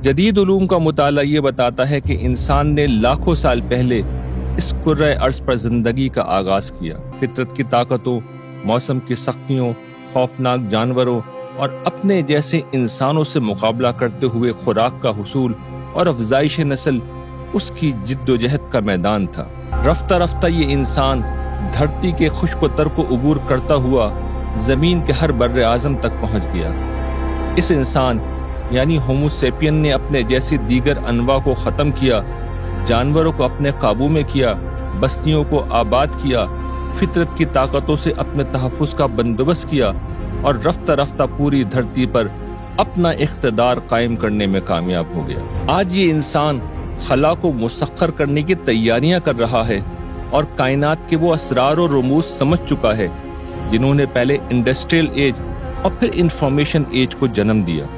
जदीद उलूम का मुताला ये बताता है कि इंसान ने लाखों साल पहले इस कुर्रे अर्ज पर जिंदगी का आगाज किया। फितरत की ताकतों, मौसम की सख्तियों, खौफनाक जानवरों और अपने जैसे इंसानों से मुकाबला करते हुए खुराक का हुसूल और अफजाइश नस्ल उसकी जिद्दोजहद का मैदान था। रफ्ता रफ्ता ये इंसान धरती के खुश्क-ओ-तर को उबूर करता हुआ जमीन के हर बर्रे आजम तक पहुंच गया। इस इंसान यानी होमो सेपियन ने अपने जैसे दीगर अनवा को खत्म किया, जानवरों को अपने काबू में किया, बस्तियों को आबाद किया, फितरत की ताकतों से अपने तहफ़्फ़ुज़ का बंदोबस्त किया और रफ्ता रफ्ता पूरी धरती पर अपना इख्तिदार कायम करने में कामयाब हो गया। आज ये इंसान खला को मुसख्खर करने की तैयारियां कर रहा है और कायनात के वो असरार और रुमूज़ समझ चुका है जिन्होंने पहले इंडस्ट्रियल एज और फिर इंफॉर्मेशन एज को जन्म दिया।